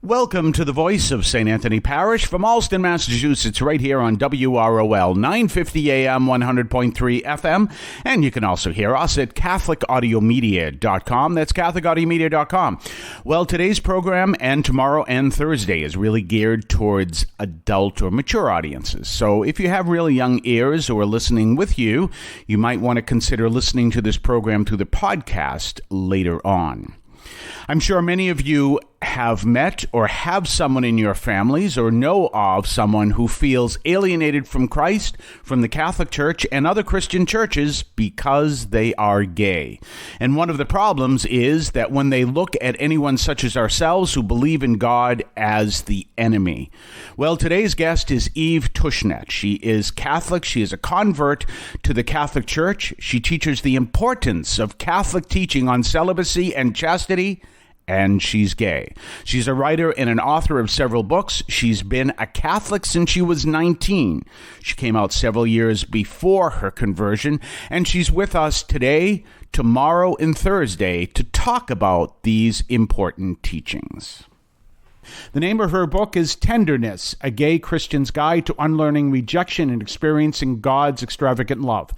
Welcome to the voice of St. Anthony Parish from Allston, Massachusetts, right here on WROL 950 AM 100.3 FM. And you can also hear us at CatholicAudiomedia.com. That's CatholicAudiomedia.com. Well, today's program and tomorrow and Thursday is really geared towards adult or mature audiences. So if you have really young ears who are listening with you, you might want to consider listening to this program through the podcast later on. I'm sure many of you have met or have someone in your families or know of someone who feels alienated from Christ, from the Catholic Church, and other Christian churches because they are gay. And one of the problems is that when they look at anyone such as ourselves who believe in God as the enemy. Well, today's guest is Eve Tushnet. She is Catholic. She is a convert to the Catholic Church. She teaches the importance of Catholic teaching on celibacy and chastity, and she's gay. She's a writer and an author of several books. She's been a Catholic since she was 19. She came out several years before her conversion, and she's with us today, tomorrow, and Thursday to talk about these important teachings. The name of her book is Tenderness, A Gay Christian's Guide to Unlearning Rejection and Experiencing God's Extravagant Love.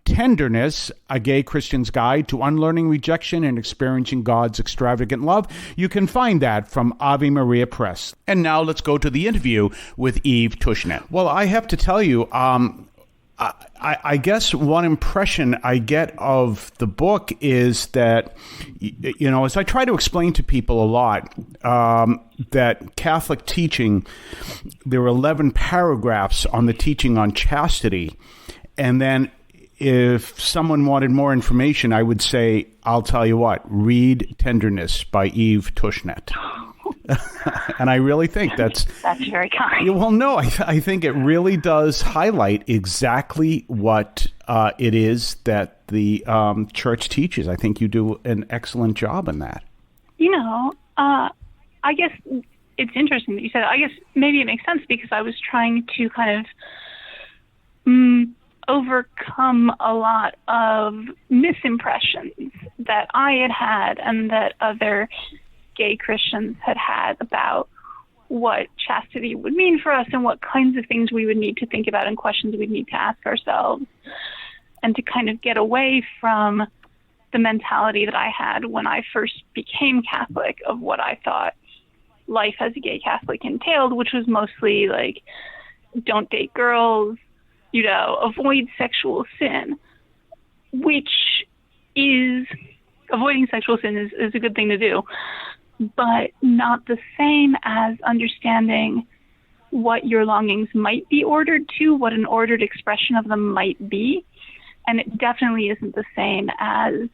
Tenderness, A Gay Christian's Guide to Unlearning Rejection and Experiencing God's Extravagant Love. You can find that from Ave Maria Press. And now let's go to the interview with Eve Tushnet. Well, I have to tell you, I guess one impression I get of the book is that, you know, as I try to explain to people a lot, that Catholic teaching, there are 11 paragraphs on the teaching on chastity, and then if someone wanted more information, I would say, I'll tell you what, read Tenderness by Eve Tushnet. And I really think that's very kind. Well, no, I think it really does highlight exactly what it is that the church teaches. I think you do an excellent job in that. You know, I guess it's interesting that you said that. I guess maybe it makes sense because I was trying to kind of overcome a lot of misimpressions that I had and that other gay Christians had about what chastity would mean for us and what kinds of things we would need to think about and questions we'd need to ask ourselves, and to kind of get away from the mentality that I had when I first became Catholic of what I thought life as a gay Catholic entailed, which was mostly like, don't date girls, you know, avoid sexual sin, which is, avoiding sexual sin is a good thing to do, but not the same as understanding what your longings might be ordered to, what an ordered expression of them might be. And it definitely isn't the same as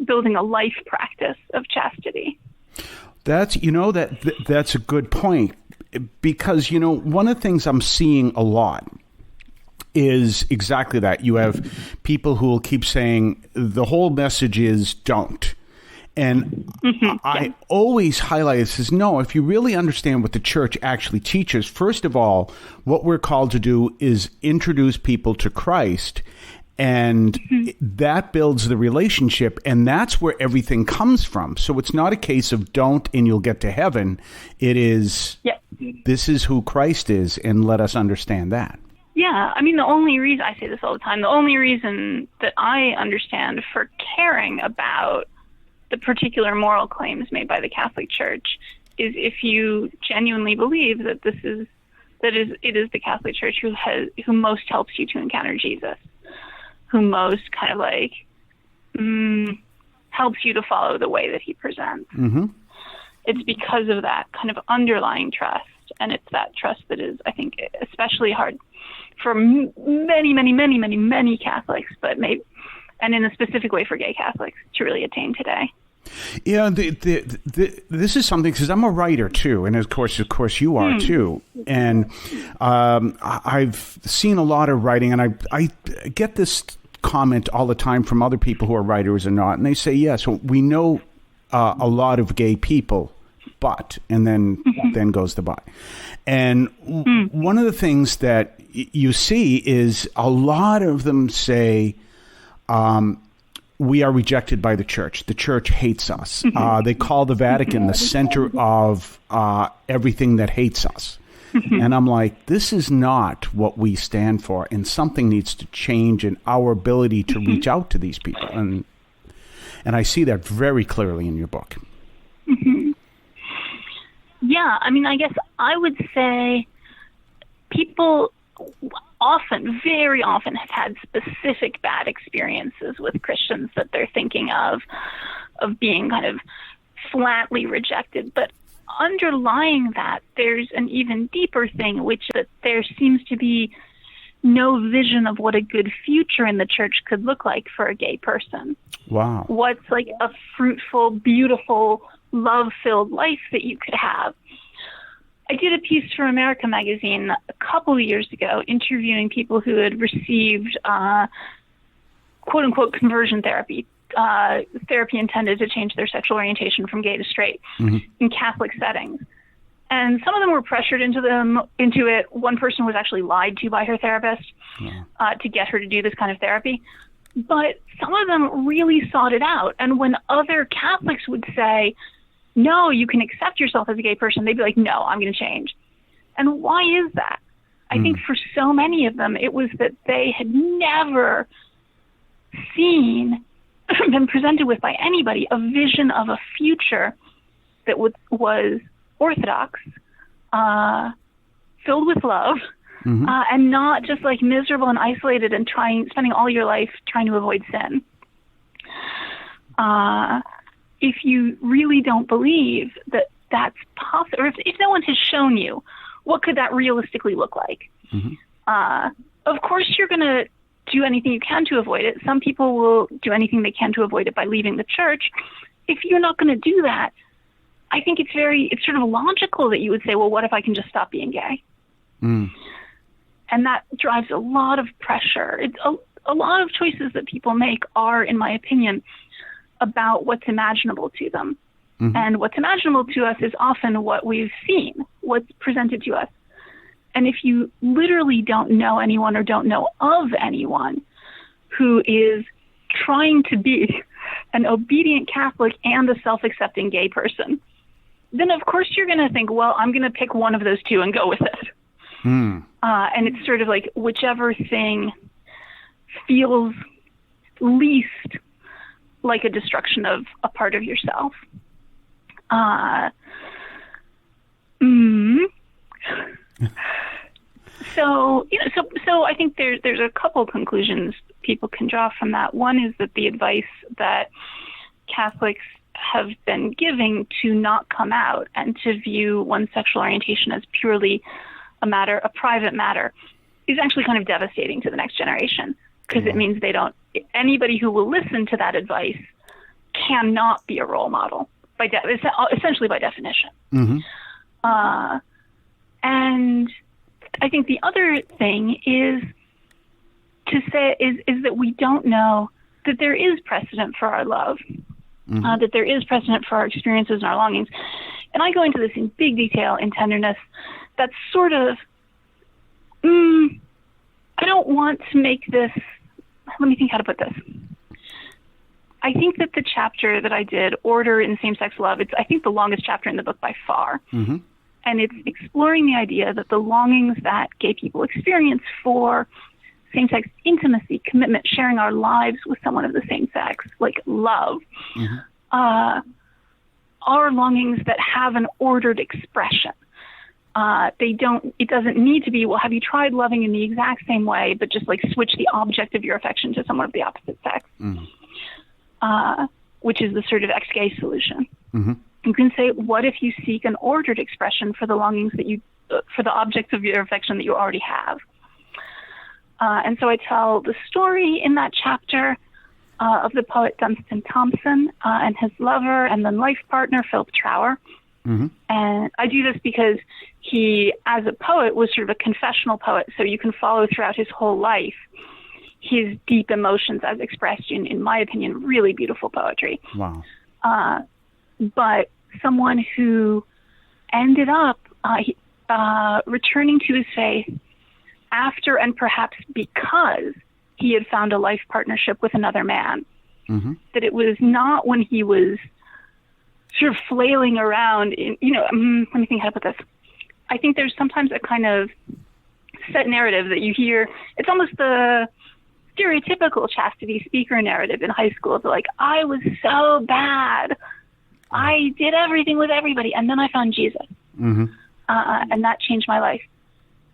building a life practice of chastity. That's, you know, that's a good point, because, you know, one of the things I'm seeing a lot is exactly that. You have people who will keep saying the whole message is don't. And I always highlight it, says, no, if you really understand what the church actually teaches, first of all, what we're called to do is introduce people to Christ, and that builds the relationship, and that's where everything comes from. So it's not a case of don't and you'll get to heaven. It is, this is who Christ is, and let us understand that. Yeah, I mean, the only reason, I say this all the time, the only reason that I understand for caring about the particular moral claims made by the Catholic Church is if you genuinely believe that it is the Catholic Church who most helps you to encounter Jesus, who most kind of like helps you to follow the way that he presents. Mm-hmm. It's because of that kind of underlying trust, and it's that trust that is, I think, especially hard for many Catholics, but maybe, and in a specific way for gay Catholics, to really attain today. Yeah, this is something, because I'm a writer too, and of course you are too. And I've seen a lot of writing, and I get this comment all the time from other people who are writers or not, and they say, yes, we know a lot of gay people, but, and then goes the but. And one of the things that you see is a lot of them say, we are rejected by the church. The church hates us. They call the Vatican the center of everything that hates us. And I'm like, this is not what we stand for, and something needs to change in our ability to reach out to these people. And I see that very clearly in your book. Yeah, I mean, I guess I would say people often, very often, have had specific bad experiences with Christians that they're thinking of being kind of flatly rejected. But underlying that, there's an even deeper thing, which is that there seems to be no vision of what a good future in the church could look like for a gay person. Wow. What's like a fruitful, beautiful, love-filled life that you could have. I did a piece for America magazine a couple of years ago interviewing people who had received quote-unquote conversion therapy, therapy intended to change their sexual orientation from gay to straight in Catholic settings. And some of them were pressured into it. One person was actually lied to by her therapist to get her to do this kind of therapy. But some of them really sought it out. And when other Catholics would say, no, you can accept yourself as a gay person, they'd be like, no, I'm going to change. And why is that? I think for so many of them, it was that they had never been presented with by anybody a vision of a future that was orthodox, filled with love, and not just like miserable and isolated and spending all your life trying to avoid sin. If you really don't believe that that's possible, or if no one has shown you, what could that realistically look like? Of course, you're going to do anything you can to avoid it. Some people will do anything they can to avoid it by leaving the church. If you're not going to do that, I think it's sort of logical that you would say, well, what if I can just stop being gay? And that drives a lot of pressure. A lot of choices that people make are, in my opinion, about what's imaginable to them. And what's imaginable to us is often what we've seen, what's presented to us. And if you literally don't know anyone or don't know of anyone who is trying to be an obedient Catholic and a self-accepting gay person, then of course you're going to think, well, I'm going to pick one of those two and go with it. And it's sort of like whichever thing feels least like a destruction of a part of yourself. So I think there's a couple conclusions people can draw from that. One is that the advice that Catholics have been giving to not come out and to view one's sexual orientation as purely a private matter is actually kind of devastating to the next generation, because it means anybody who will listen to that advice cannot be a role model essentially by definition. And I think the other thing is to say is that we don't know that there is precedent for our love, that there is precedent for our experiences and our longings. And I go into this in big detail in Tenderness. That's sort of, I don't want to make this, let me think how to put this. I think that the chapter that I did, Order in Same-Sex Love, it's, I think, the longest chapter in the book by far. And it's exploring the idea that the longings that gay people experience for same-sex intimacy, commitment, sharing our lives with someone of the same sex, like love, are longings that have an ordered expression. It doesn't need to be, well, have you tried loving in the exact same way, but just like switch the object of your affection to someone of the opposite sex, which is the sort of ex-gay solution. You can say, what if you seek an ordered expression for the longings for the objects of your affection that you already have? And so I tell the story in that chapter of the poet Dunstan Thompson and his lover and then life partner, Philip Trower. And I do this because he, as a poet, was sort of a confessional poet, so you can follow throughout his whole life his deep emotions as expressed in my opinion, really beautiful poetry. Wow. But someone who ended up returning to his faith after and perhaps because he had found a life partnership with another man that it was not when he was sort of flailing around in, let me think how to put this. I think there's sometimes a kind of set narrative that you hear. It's almost the stereotypical chastity speaker narrative in high school. It's like, I was so bad. I did everything with everybody. And then I found Jesus. And that changed my life.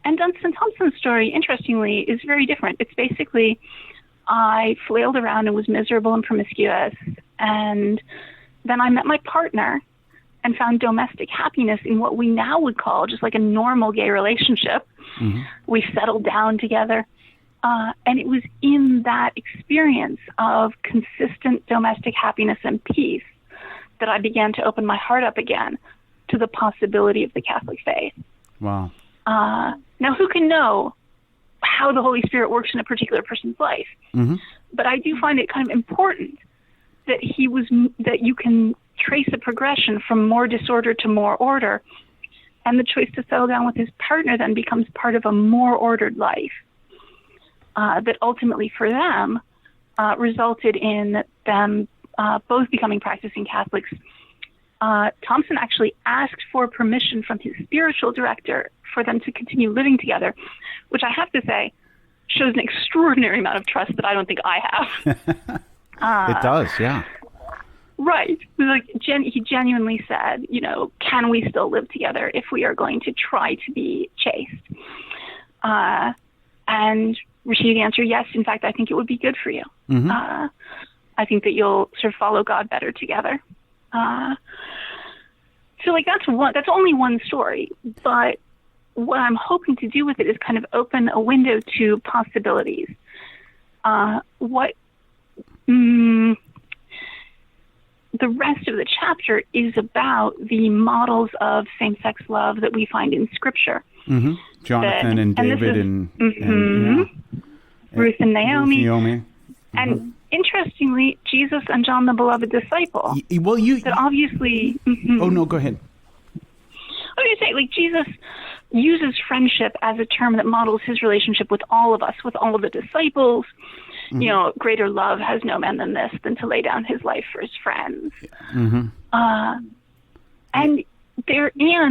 And Dunstan Thompson's story, interestingly, is very different. It's basically, I flailed around and was miserable and promiscuous. And then I met my partner and found domestic happiness in what we now would call just like a normal gay relationship. We settled down together. And it was in that experience of consistent domestic happiness and peace that I began to open my heart up again to the possibility of the Catholic faith. Wow. Now, who can know how the Holy Spirit works in a particular person's life? But I do find it kind of important that that you can trace a progression from more disorder to more order, and the choice to settle down with his partner then becomes part of a more ordered life. That ultimately for them resulted in them both becoming practicing Catholics. Thompson actually asked for permission from his spiritual director for them to continue living together, which I have to say shows an extraordinary amount of trust that I don't think I have. It does, yeah. Right. Like he genuinely said, can we still live together if we are going to try to be chaste? And received the answer, yes, in fact, I think it would be good for you. I think that you'll sort of follow God better together. So like that's only one story, but what I'm hoping to do with it is kind of open a window to possibilities. The rest of the chapter is about the models of same-sex love that we find in Scripture. Jonathan and David and Ruth and Naomi. And interestingly, Jesus and John the Beloved Disciple. Well, that obviously. Oh no, go ahead. I was going to say, like, Jesus uses friendship as a term that models his relationship with all of us, with all of the disciples. Greater love has no man than this, than to lay down his life for his friends. And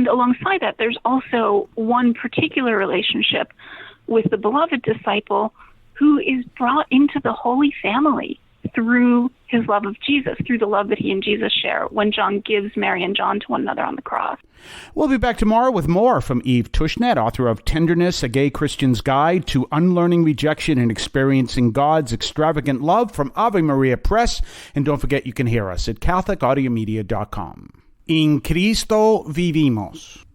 alongside that, there's also one particular relationship with the beloved disciple who is brought into the Holy Family through his love of Jesus, through the love that he and Jesus share when John gives Mary and John to one another on the cross. We'll be back tomorrow with more from Eve Tushnet, author of Tenderness, A Gay Christian's Guide to Unlearning Rejection and Experiencing God's Extravagant Love, from Ave Maria Press. And don't forget, you can hear us at CatholicAudiomedia.com. In Cristo vivimos.